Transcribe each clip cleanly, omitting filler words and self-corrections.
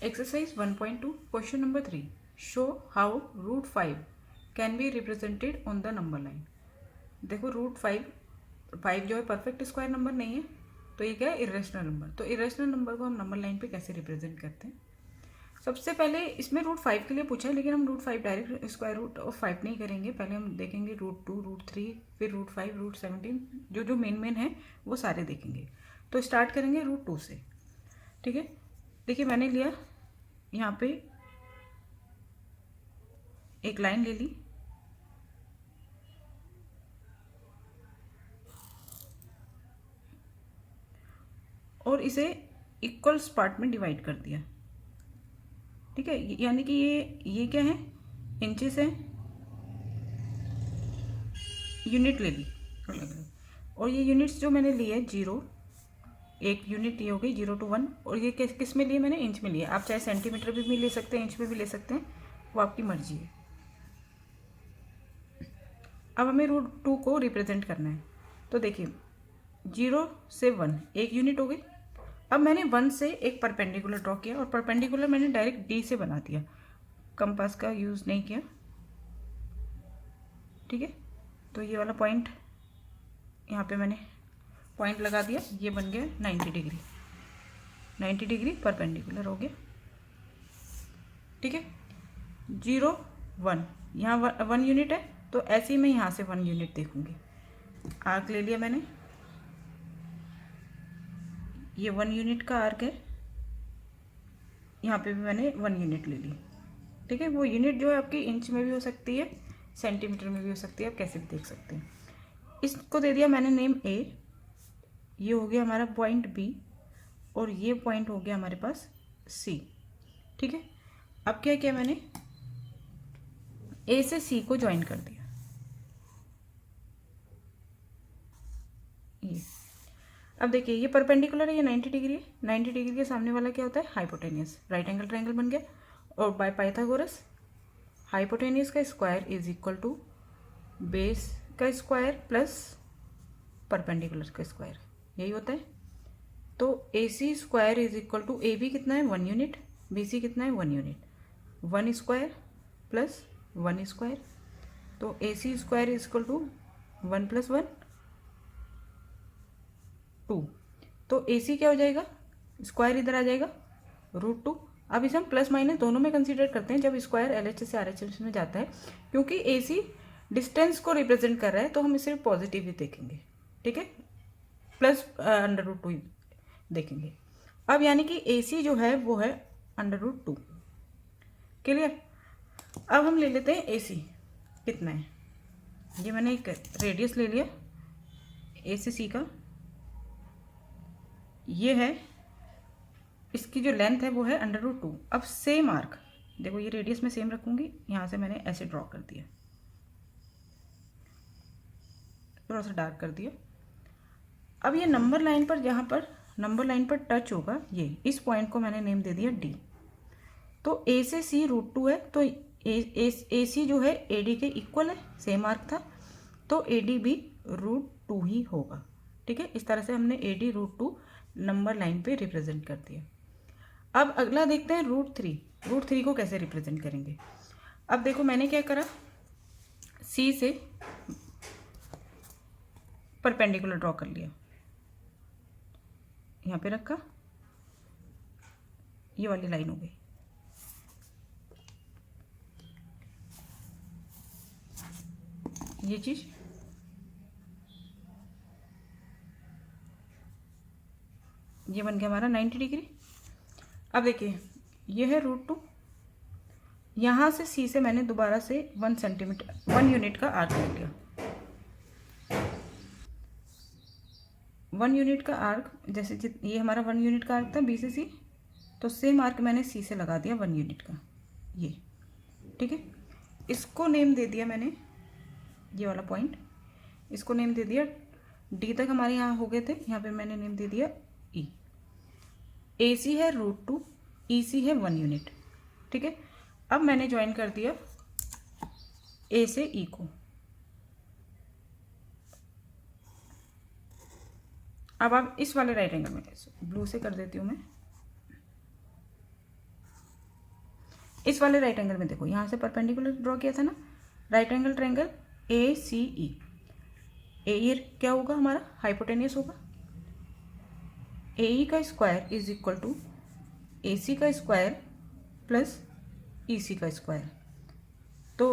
Exercise 1.2 question number 3. Show how root 5 can be represented on the number line. देखो root five जो है perfect square number नहीं है, तो ये क्या है, इरेशनल नंबर। तो इरेशनल नंबर को हम नंबर लाइन पे कैसे रिप्रेजेंट करते हैं। सबसे पहले इसमें रूट 5 के लिए पूछा है, लेकिन हम root 5 direct square root of 5 नहीं करेंगे। पहले हम देखेंगे रूट 2, रूट 3, फिर रूट 5, रूट 17, जो जो मेन है वो सारे देखेंगे। तो स्टार्ट करेंगे रूट 2 से। ठीक है, देखिए मैंने लिया यहाँ पे एक लाइन ले ली, और इसे इक्वल्स पार्ट में डिवाइड कर दिया। ठीक है, यानी कि ये क्या है, इंचेस है, यूनिट ले ली और ये यूनिट्स जो मैंने लिए 0, एक यूनिट ये हो गई 0 to 1, और ये किस में लिए मैंने, इंच में लिए। आप चाहे सेंटीमीटर में भी ले सकते हैं, इंच में भी ले सकते हैं, वो आपकी मर्जी है। अब हमें रूट 2 को रिप्रेजेंट करना है। तो देखिए 0 से 1 एक यूनिट हो गई। अब मैंने 1 से एक परपेंडिकुलर ड्रॉ किया, और परपेंडिकुलर मैंने डायरेक्ट डी से बना दिया, कंपास का यूज़ नहीं किया। ठीक है, तो ये वाला पॉइंट यहाँ पे मैंने पॉइंट लगा दिया, ये बन गया 90 डिग्री। 90 डिग्री परपेंडिकुलर हो गया। ठीक है, 0 1 यहाँ 1 यूनिट है, तो ऐसे ही मैं यहाँ से 1 यूनिट देखूंगी। आर्क ले लिया मैंने, ये 1 यूनिट का आर्क है, यहाँ पे भी मैंने 1 यूनिट ले ली। ठीक है, वो यूनिट जो है आपकी इंच में भी हो सकती है, सेंटीमीटर में भी हो सकती है, आप कैसे भी देख सकते हैं। इसको दे दिया मैंने नेम ए, ये हो गया हमारा पॉइंट बी, और ये पॉइंट हो गया हमारे पास सी। ठीक है, अब क्या किया मैंने, ए से सी को ज्वाइन कर दिया। ये अब देखिए ये परपेंडिकुलर है, ये 90 डिग्री है। 90 डिग्री के सामने वाला क्या होता है, हाइपोटेनियस। राइट एंगल ट्रायंगल बन गया, और बाय पाइथागोरस हाइपोटेनियस का square is equal to base का स्क्वायर प्लस परपेंडिकुलर का स्क्वायर, यही होता है। तो A C square is equal to, A B कितना है 1 यूनिट, बी सी कितना है 1 यूनिट, 1 स्क्वायर प्लस 1 स्क्वायर। तो A C square is equal to 1 + 1 2। तो ए सी क्या हो जाएगा, स्क्वायर इधर आ जाएगा √2। अब इसे हम प्लस माइनस दोनों में कंसीडर करते हैं जब स्क्वायर LHS से RHS में जाता है, क्योंकि ए सी डिस्टेंस को रिप्रेजेंट कर रहा है, तो हम इसे पॉजिटिव ही देखेंगे। ठीक है, प्लस √2 ही देखेंगे। अब यानी कि ए सी जो है वो है √2। क्लियर। अब हम ले लेते हैं ए सी कितना है। ये मैंने एक रेडियस ले लिया ए से सी का, ये है, इसकी जो लेंथ है वो है √2। अब सेम आर्क, देखो ये रेडियस में सेम रखूंगी, यहाँ से मैंने ऐसे ड्रॉ कर दिया, थोड़ा सा डार्क कर दिया। अब ये नंबर लाइन पर, जहाँ पर नंबर लाइन पर टच होगा, ये इस पॉइंट को मैंने नेम दे दिया डी। तो ए से सी √2 है, तो ए सी जो है ए डी के इक्वल है, सेम आर्क था, तो ए डी भी √2 ही होगा। ठीक है, इस तरह से हमने ए डी √2 नंबर लाइन पे रिप्रेजेंट कर दिया। अब अगला देखते हैं √3। √3 को कैसे रिप्रेजेंट करेंगे। अब देखो मैंने क्या करा, सी से परपेंडिकुलर ड्रॉ कर लिया, यहाँ पे रखा, ये वाली लाइन हो गई। ये चीज ये बन गया हमारा 90 डिग्री। अब देखिए ये है √2, यहाँ से सी से मैंने दोबारा से 1 सेंटीमीटर 1 यूनिट का आर्क ले लिया। 1 यूनिट का आर्क, जैसे ये हमारा 1 यूनिट का आर्क था बी से सी, तो सेम आर्क मैंने सी से लगा दिया 1 यूनिट का, ये। ठीक है, इसको नेम दे दिया मैंने, ये वाला पॉइंट, इसको नेम दे दिया डी तक हमारे यहाँ हो गए थे, यहाँ पे मैंने नेम दे दिया ई। ए सी है √2, ई सी है 1 यूनिट। ठीक है, अब मैंने ज्वाइन कर दिया ए से ई को। अब आप इस वाले राइट एंगल में, ब्लू से कर देती हूँ मैं, इस वाले राइट एंगल में देखो, यहाँ से परपेंडिकुलर ड्रॉ किया था ना, right angle triangle ACE। AE क्या होगा हमारा, हाइपोटेनियस होगा। AE का square is equal to AC का स्क्वायर प्लस EC का स्क्वायर। तो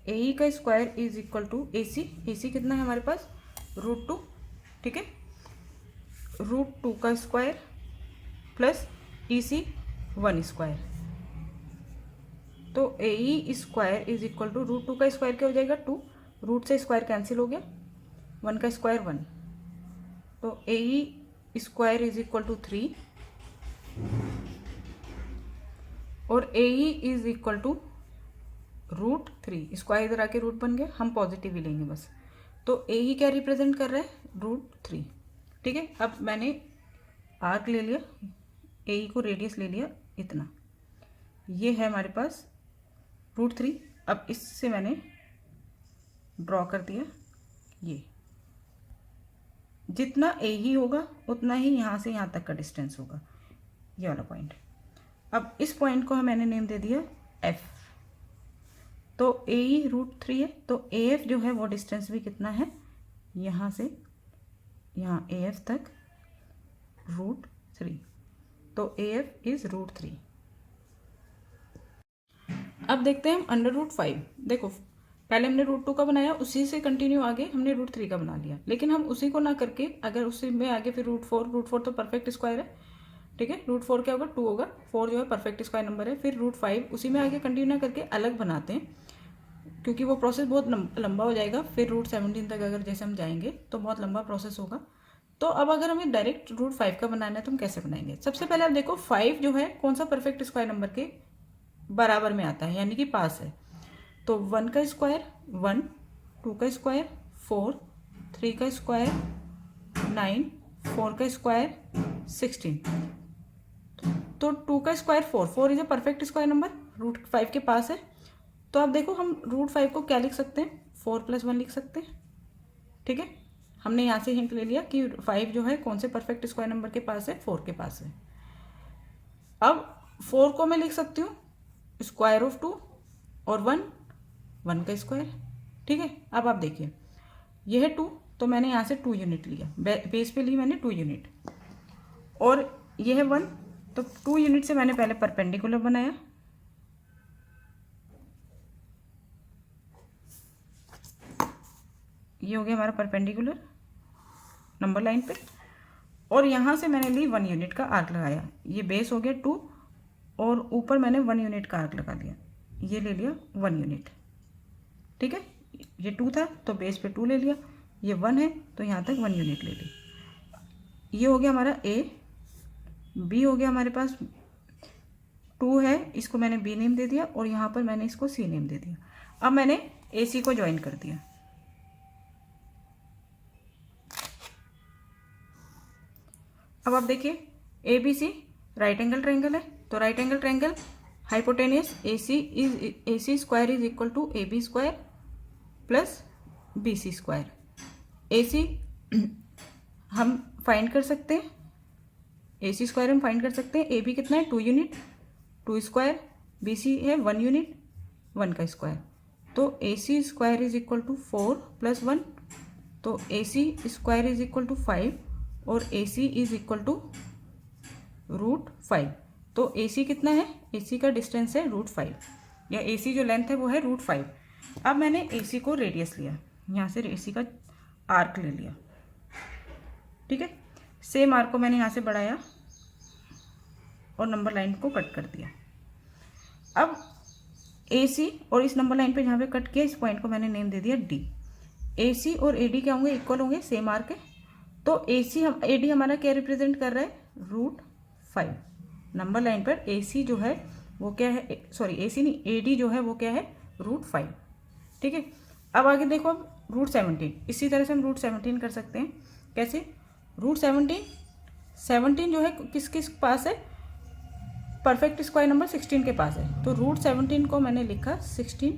AE का square is equal to AC कितना है हमारे पास, √2, ठीक है, √2 का स्क्वायर प्लस EC 1 स्क्वायर। तो AE square is equal to √2 का स्क्वायर क्या हो जाएगा 2, रूट से स्क्वायर कैंसिल हो गया, 1 का स्क्वायर 1, तो AE square is equal to 3 और AE is equal to √3। Square इधर आके रूट बन गया, हम पॉजिटिव ही लेंगे बस। तो AE क्या रिप्रेजेंट कर रहा है, √3, ठीक है। अब मैंने आर्क ले लिया, AE को रेडियस ले लिया इतना, ये है हमारे पास √3। अब इससे मैंने ड्रॉ कर दिया, ये जितना AE होगा उतना ही यहाँ से यहाँ तक का डिस्टेंस होगा, ये वाला पॉइंट। अब इस पॉइंट को मैंने नेम दे दिया F। तो AE √3 है, तो AF जो है वो डिस्टेंस भी कितना है, यहाँ से यहाँ AF तक √3, तो AF इज √3। अब देखते हैं हम अंडर √5। देखो पहले हमने √2 का बनाया, उसी से कंटिन्यू आगे हमने √3 का बना लिया, लेकिन हम उसी को ना करके अगर उसी में आगे फिर √4 तो परफेक्ट स्क्वायर है, ठीक है, √4 क्या होगा 2 होगा, 4 जो है परफेक्ट स्क्वायर नंबर है, फिर √5 उसी में आगे कंटिन्यू ना करके अलग बनाते हैं, क्योंकि वो प्रोसेस बहुत लंबा हो जाएगा। फिर √17 तक अगर जैसे हम जाएंगे तो बहुत लंबा प्रोसेस होगा। तो अब अगर हमें डायरेक्ट √5 का बनाना है तो हम कैसे बनाएंगे। सबसे पहले आप देखो 5 जो है कौन सा परफेक्ट स्क्वायर नंबर के बराबर में आता है, यानी कि पास है। तो 1 का स्क्वायर 1, 2 का स्क्वायर 4, 3 का स्क्वायर 9, 4 का स्क्वायर 16, तो 2 का square 4 is a perfect square number, √5 के पास है। तो अब देखो हम √5 को क्या लिख सकते हैं, 4 + 1 लिख सकते हैं, ठीक है। हमने यहाँ से हिंट ले लिया कि 5 जो है कौन से परफेक्ट स्क्वायर नंबर के पास है, 4 के पास है। अब 4 को मैं लिख सकती हूँ √2 और 1 का स्क्वायर, ठीक है। अब आप देखिए यह है 2, तो मैंने यहाँ से 2 यूनिट लिया, बेस पे ली मैंने 2 यूनिट, और यह है 1, तो 2 यूनिट से मैंने पहले परपेंडिकुलर बनाया, ये हो गया हमारा परपेंडिकुलर नंबर लाइन पे, और यहाँ से मैंने ली 1 यूनिट का आर्क लगाया, ये बेस हो गया 2 और ऊपर मैंने 1 यूनिट का आर्क लगा दिया, ये ले लिया 1 यूनिट, ठीक है। ये 2 था तो बेस पे 2 ले लिया, ये 1 है तो यहाँ तक 1 यूनिट ले ली। ये हो गया हमारा A। B हो गया हमारे पास 2 है, इसको मैंने B नेम दे दिया और यहाँ पर मैंने इसको C नेम दे दिया। अब मैंने AC को ज्वाइन कर दिया। अब आप देखिए ABC राइट एंगल ट्रायंगल है, तो right angle triangle hypotenuse AC square is equal to AB square plus BC square. AC हम फाइंड कर सकते हैं, AC स्क्वायर हम फाइंड कर सकते हैं। AB कितना है 2 यूनिट, 2 स्क्वायर, BC है 1 यूनिट, 1 का स्क्वायर, तो AC square is equal to 4 + 1, तो AC square is equal to 5 और AC इज इक्वल टू √5। तो AC कितना है, AC का डिस्टेंस है √5, या AC जो लेंथ है वो है √5। अब मैंने AC को रेडियस लिया, यहाँ से AC का आर्क ले लिया, ठीक है। सेम आर्क को मैंने यहाँ से बढ़ाया और नंबर लाइन को कट कर दिया। अब AC और इस नंबर लाइन पे जहाँ पे कट किया इस पॉइंट को मैंने नेम दे दिया D। AC और AD क्या होंगे, इक्वल होंगे, सेम आर्क है। तो AD हमारा क्या रिप्रेजेंट कर रहा है, √5। नंबर लाइन पर AC जो है वो क्या है, सॉरी AC नहीं, AD जो है वो क्या है √5, ठीक है। अब आगे देखो, अब √17, इसी तरह से हम √17 कर सकते हैं। कैसे, √17 जो है किस किस पास है, परफेक्ट स्क्वायर नंबर 16 के पास है, तो √17 को मैंने लिखा 16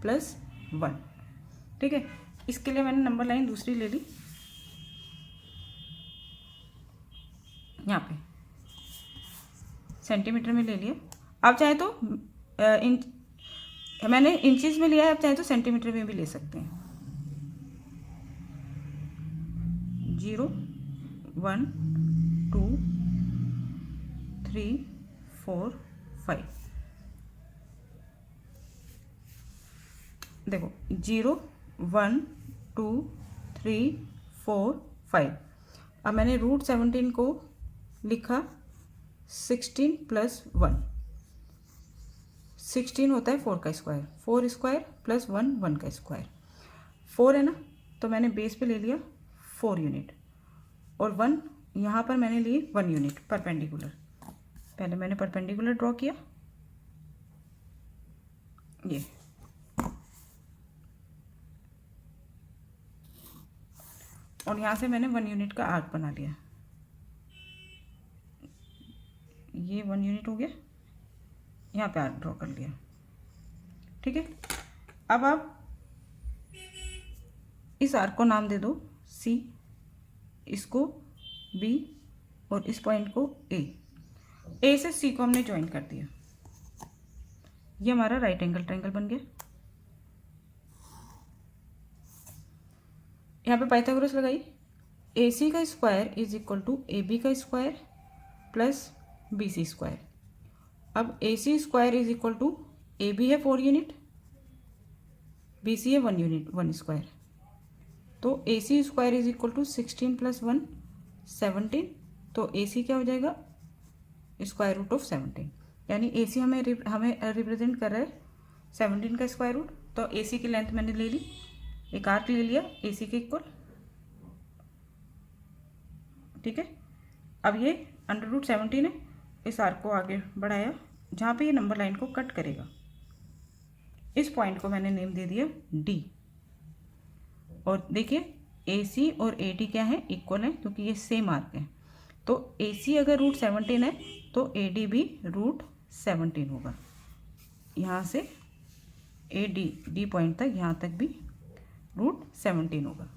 + 1, ठीक है। इसके लिए मैंने नंबर लाइन दूसरी ले ली, यहाँ पे सेंटीमीटर में ले लिया। आप चाहे तो इंच, मैंने इंचेस में लिया है, आप चाहे तो सेंटीमीटर में भी ले सकते हैं। 0 1 2 3 4 5। देखो 0 1 2 3 4 5। अब मैंने √17 को लिखा 16 + 1। 16 होता है 4 का स्क्वायर, 4 स्क्वायर + 1 1 का स्क्वायर। 4 है ना, तो मैंने बेस पे ले लिया 4 यूनिट, और 1 यहाँ पर मैंने लिए 1 यूनिट परपेंडिकुलर। पहले मैंने परपेंडिकुलर ड्रॉ किया, ये, और यहाँ से मैंने 1 यूनिट का आर्क बना लिया। ये 1 यूनिट हो गया, यहाँ पे आर्क ड्रॉ कर लिया। ठीक है, अब आप इस आर्क को नाम दे दो C, इसको B और इस पॉइंट को A से C को हमने ज्वाइन कर दिया। ये हमारा राइट एंगल ट्रायंगल बन गया। यहाँ पे पाइथागोरस लगाई, AC का square is equal to AB का स्क्वायर प्लस BC स्क्वायर। अब AC square is equal to AB है 4 यूनिट, BC है 1 यूनिट 1 स्क्वायर, तो AC square is equal to 16 + 1 17। तो AC क्या हो जाएगा, √17, यानी AC हमें रिप्रेजेंट कर रहा है 17 का स्क्वायर रूट। तो AC की लेंथ मैंने ले ली, एक आर्क ले लिया AC के इक्वल। ठीक है, अब ये √17 है, इस आर्क को आगे बढ़ाया जहाँ पे ये नंबर लाइन को कट करेगा। इस पॉइंट को मैंने नेम दे दिया D। और देखिए AC और AD क्या है, इक्वल है, क्योंकि ये सेम आर्क है। तो AC अगर √17 है तो AD भी √17 होगा। यहाँ से D पॉइंट तक, यहाँ तक भी √17 होगा।